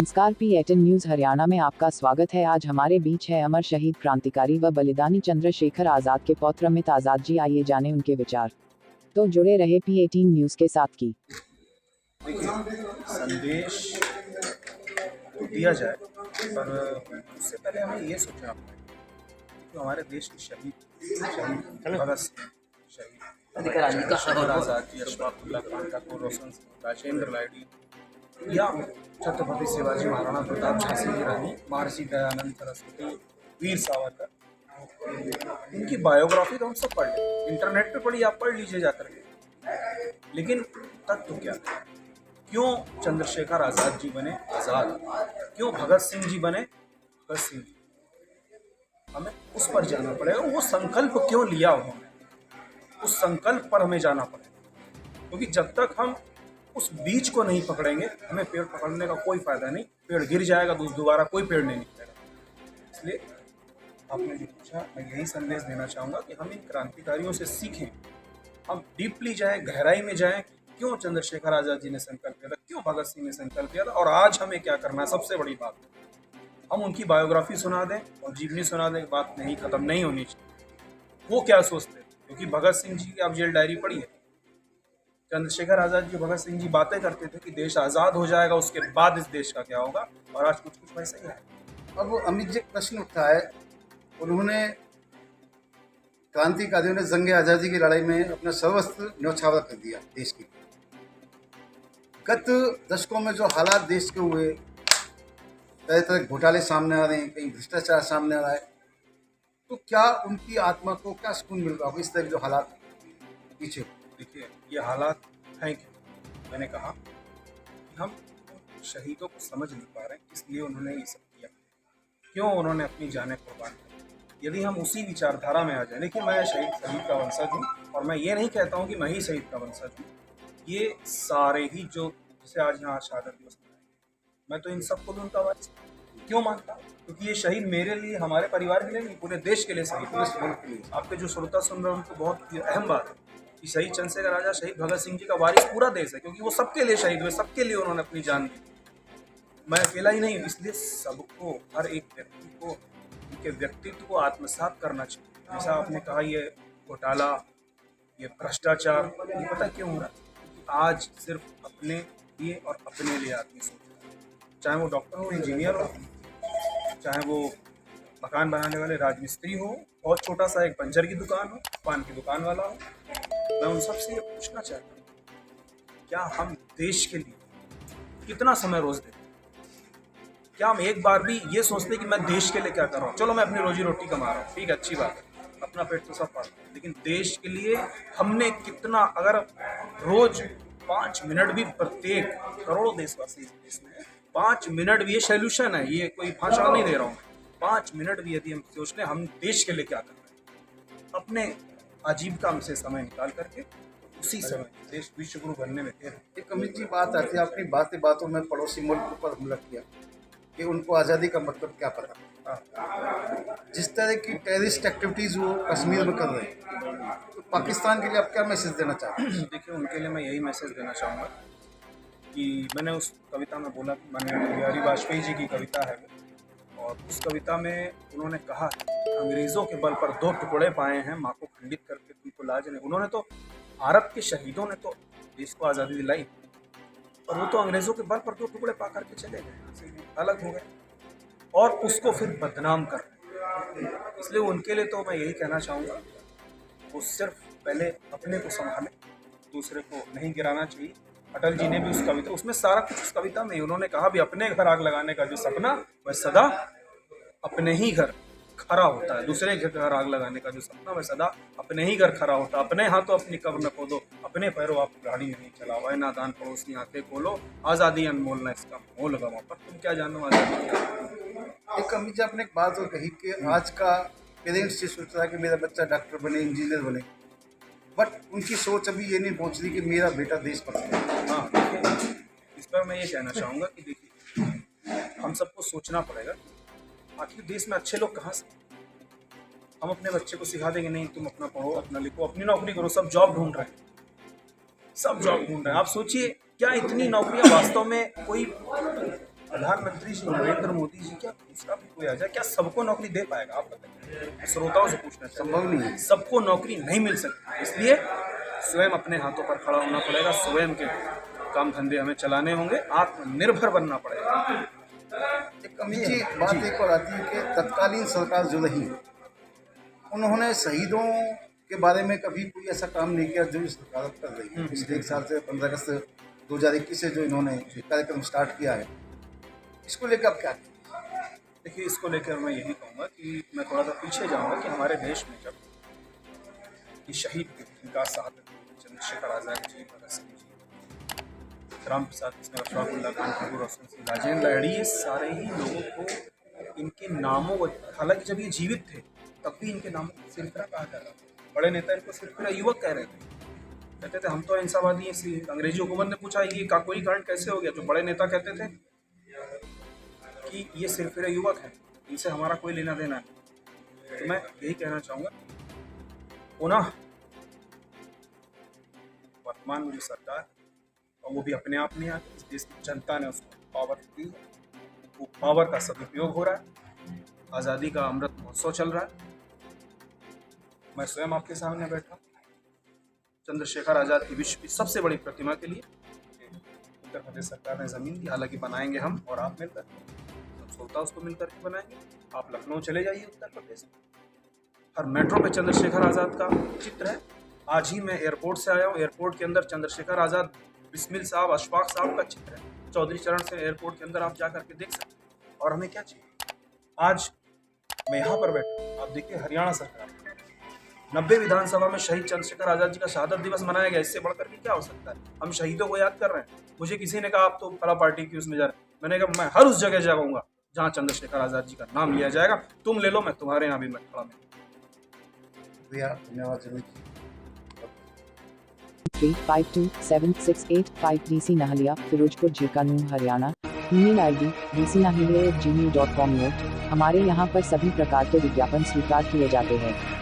नमस्कार, P18 news Haryana में आपका स्वागत है। आज हमारे बीच है अमर शहीद क्रांतिकारी व बलिदानी चंद्रशेखर आजाद के पौत्र अमित आजाद जी। आइए जाने उनके विचार। तो जुड़े रहे P18 न्यूज के साथ की। संदेश तो दिया जाए, पर उससे पहले हमें ये सोचना पड़ेगा कि हमारे देश के शहीद भगत सिंह, शहीद चंद्रशेखर आजाद जी, अशफाकुल्लाह खान ठाकुर, रोशन सिंह, राजेंद्र लाइडी या छत्रपति शिवाजी महाराणा प्रताप, झांसी की रानी, महर्षि दयानंद सरस्वती, वीर सावरकर, इनकी बायोग्राफी तो हम सब पढ़ लें, इंटरनेट पे पढ़ी, आप पढ़ लीजिए जाकर के। लेकिन तत्व क्या है? क्यों चंद्रशेखर आजाद जी बने आजाद? क्यों भगत सिंह जी बने भगत सिंह जी? हमें उस पर जाना पड़ेगा। वो संकल्प क्यों लिया उन्होंने, उस संकल्प पर हमें जाना पड़ेगा, क्योंकि जब तक हम उस बीज को नहीं पकड़ेंगे हमें पेड़ पकड़ने का कोई फायदा नहीं। पेड़ गिर जाएगा, दोबारा कोई पेड़ नहीं निकलेगा। इसलिए आपने जो पूछा, मैं यही संदेश देना चाहूँगा कि हम इन क्रांतिकारियों से सीखें, हम डीपली जाएं, गहराई में जाएं। क्यों चंद्रशेखर आजाद जी ने संकल्प लिया था, क्यों भगत सिंह ने संकल्प लिया था, और आज हमें क्या करना है। सबसे बड़ी बात, हम उनकी बायोग्राफी सुना दें और जीवनी सुना दें, बात नहीं खत्म नहीं होनी चाहिए। वो क्या सोचते, क्योंकि भगत सिंह जी की आप जेल डायरी पढ़ी है। चंद्रशेखर आजाद जी, भगत सिंह जी बातें करते थे कि देश आज़ाद हो जाएगा, उसके बाद इस देश का क्या होगा, और आज कुछ कुछ वैसा ही है। अब अमित जी प्रश्न उठता है, उन्होंने क्रांतिकारियों ने जंग आज़ादी की लड़ाई में अपना सर्वस्व न्यौछावर कर दिया देश की। गत दशकों में जो हालात देश के हुए, तरह तरह घोटाले सामने आ रहे हैं, कहीं भ्रष्टाचार सामने आ रहा है, तो क्या उनकी आत्मा को क्या सुकून मिल रहा होगा इस तरह के जो हालात पीछे? देखिए, ये हालात हैं क्यों? मैंने कहा कि हम शहीदों को समझ नहीं पा रहे हैं, इसलिए उन्होंने ये सब किया। क्यों उन्होंने अपनी जानें कुर्बान की? यदि हम उसी विचारधारा में आ जाए, देखिए मैं शहीद का वंशज हूँ, और मैं ये नहीं कहता हूँ कि मैं ही शहीद का वंशज हूँ। ये सारे ही जो जैसे आज यहाँ शहादत दिवस मनाया, मैं तो इन सबको भी उनका वारिस क्यों मानता हूँ? क्योंकि ये शहीद मेरे लिए, हमारे परिवार के लिए नहीं, पूरे देश के लिए शहीद, पूरे मुल्क के लिए। आपके जो श्रोता सुन रहे हैं उनको बहुत अहम बात है कि शहीद चंद्रशेखर आजाद, शहीद भगत सिंह जी का वारिस पूरा देश है, क्योंकि वो सबके लिए शहीद हुए, सबके लिए उन्होंने अपनी जान दी। मैं अकेला ही नहीं, इसलिए सबको, हर एक व्यक्ति को उनके व्यक्तित्व को आत्मसात करना चाहिए। जैसा आपने कहा, ये घोटाला, ये भ्रष्टाचार, ये पता क्यों हो रहा है? आज सिर्फ अपने लिए और अपने लिए आदमी सोच रहा है, चाहे वो डॉक्टर हो, इंजीनियर हो, चाहे वो मकान बनाने वाले राजमिस्त्री हो, और छोटा सा एक बंजर की दुकान हो, पान की दुकान वाला हो। मैं उन सबसे ये पूछना चाहता हूँ, क्या हम देश के लिए कितना समय रोज देते? क्या हम एक बार भी ये सोचते कि मैं देश के लिए क्या कर रहा हूँ? चलो मैं अपनी रोजी रोटी कमा रहा हूँ, ठीक है, अच्छी बात है, अपना पेट तो सब पालता है, लेकिन देश के लिए हमने कितना, अगर रोज 5 मिनट भी, प्रत्येक करोड़ों देशवासी इस देश में 5 मिनट भी, ये सोल्यूशन है, ये कोई भाषण नहीं दे रहा हूँ, 5 मिनट भी यदि हम सोच लें हम देश के लिए क्या कर रहे हैं, अपने आजीविका से समय निकाल करके उसी समय देश विश्व गुरु बनने में देर। एक अमित जी बात आती है, अपनी बातों में पड़ोसी मुल्क पर हमला किया कि उनको आज़ादी का मतलब क्या पता। जिस तरह की टेररिस्ट एक्टिविटीज़ वो कश्मीर में कर रहे हैं, तो पाकिस्तान के लिए आप क्या मैसेज देना चाहते हैं? देखिए, उनके लिए मैं यही मैसेज देना चाहूँगा कि मैंने उस कविता में बोला कि माननीय बिहारी वाजपेयी जी की कविता है, और उस कविता में उन्होंने कहा है, अंग्रेज़ों के बल पर 2 टुकड़े पाए हैं, माँ को खंडित करके तुमको लाज नहीं। उन्होंने तो, भारत के शहीदों ने तो देश को आज़ादी दिलाई, और वो तो अंग्रेज़ों के बल पर 2 टुकड़े पा करके चले गए, अलग हो गए, और उसको फिर बदनाम कर रहे। इसलिए उनके लिए तो मैं यही कहना चाहूँगा, वो सिर्फ पहले अपने को संभालें, दूसरे को नहीं गिराना चाहिए। अटल जी ने भी उस कविता, उसमें सारा कुछ उस कविता में उन्होंने कहा भी, अपने घर आग लगाने का जो सपना वह सदा अपने ही घर खरा होता है, दूसरे के घर आग लगाने का जो सपना वह सदा अपने ही घर खरा होता है। अपने हाथों अपनी कब्र न खोदो, अपने पैरों आप गाड़ी नहीं चलाओ, नादान पड़ोसी आंखें खोलो, आज़ादी अनमोल न इसका मोल गवा, पर तुम क्या जानो आज़ादी क्या। एक अमित जी आपने एक बात और कही कि आज का पेरेंट्स ये सोच रहा है कि मेरा बच्चा डॉक्टर बने, इंजीनियर बने, बट उनकी सोच अभी ये नहीं पहुंच रही कि मेरा बेटा देश भक्त है। हाँ, देखिए, इस पर मैं ये कहना चाहूँगा कि देखिए, हम सबको सोचना पड़ेगा, आखिर देश में अच्छे लोग कहाँ से? हम अपने बच्चे को सिखा देंगे नहीं, तुम अपना पढ़ो, अपना लिखो, अपनी नौकरी करो, सब जॉब ढूंढ रहे हैं, सब जॉब ढूंढ रहे हैं। आप सोचिए, क्या इतनी नौकरियां वास्तव में कोई प्रधानमंत्री जी नरेंद्र मोदी जी क्या दूसरा भी कोई आ जाए, क्या सबको नौकरी दे पाएगा? आप बताइए, श्रोताओं से पूछना चाहिए। संभव नहीं है। सबको नौकरी नहीं मिल सकती, इसलिए स्वयं अपने हाथों पर खड़ा होना पड़ेगा, स्वयं के काम धंधे हमें चलाने होंगे, आत्मनिर्भर बनना पड़ेगा। एक नीचे बात एक और आती है कि तत्कालीन सरकार जो रही, उन्होंने शहीदों के बारे में कभी कोई ऐसा काम नहीं किया जो सरकार कर रही है। पिछले 1 साल से 15 अगस्त 2021 से जो इन्होंने कार्यक्रम स्टार्ट किया है, इसको लेकर आप क्या कहेंगे? देखिए, इसको लेकर मैं यही कहूँगा कि मैं थोड़ा सा पीछे जाऊँगा कि हमारे देश में जब ये शहीद जिनका साथ चंद्रशेखर आज़ाद जी, भगत सिंह जी, राम प्रसाद कृष्ण, अशफाकुल्लाह खान, ठाकुर रोशन सिंह, राजेंद्र लाहिड़ी, ये सारे ही लोगों को इनके नामों, हालांकि जब ये जीवित थे तब भी इनके नामों को सिरफिरा कहा जाता था। बड़े नेता इनको सिरफिरा युवक कह रहे थे, कहते थे हम तो अहिंसावादी हैं। इसलिए अंग्रेजी हुकूमत ने पूछा ये काकोरी कांड कैसे हो गया, तो बड़े नेता कहते थे कि ये सिरफिरा युवक है, इनसे हमारा कोई लेना देना नहीं। तो मैं यही कहना चाहूँगा, पुनः वर्तमान में जो सरकार, और वो भी अपने आप में आके, इस देश की जनता ने उसको पावर दी है, वो पावर का सदुपयोग हो रहा है। आज़ादी का अमृत महोत्सव चल रहा है, मैं स्वयं आपके सामने बैठा चंद्रशेखर आज़ाद की विश्व की सबसे बड़ी प्रतिमा के लिए उत्तर प्रदेश सरकार ने ज़मीन दी। हालांकि बनाएंगे हम और आप मिलकर, सब श्रोता उसको मिलकर के बनाएंगे। आप लखनऊ चले जाइए उत्तर प्रदेश में, हर मेट्रो पे चंद्रशेखर आज़ाद का चित्र है। आज ही मैं एयरपोर्ट से आया हूँ, एयरपोर्ट के अंदर चंद्रशेखर आज़ाद, बिस्मिल साहब, अशफाक साहब का चित्र है। चौधरी चरण से एयरपोर्ट के अंदर आप जा करके देख सकते हैं। और हमें क्या चाहिए? आज मैं यहाँ पर बैठा, आप देखिए हरियाणा सरकार 90 विधानसभा में शहीद चंद्रशेखर आज़ाद जी का शहादत दिवस मनाया गया। इससे बढ़कर के क्या हो सकता है? हम शहीदों को याद कर रहे हैं। मुझे किसी ने कहा आप तो फला पार्टी की उसमें जा रहे हैं, मैंने कहा मैं हर उस जगह जाऊँगा जहाँ चंद्रशेखर आज़ाद जी का नाम लिया जाएगा। तुम ले लो, मैं तुम्हारे यहाँ भी मैं खड़ा हूँ। धन्यवाद जी। 352768 DC नहलिया, फिरोजपुर, झिरकानून, Haryana. Email ID dcnahlia@gmail.com। Note: हमारे यहाँ पर सभी प्रकार के विज्ञापन स्वीकार किए जाते हैं।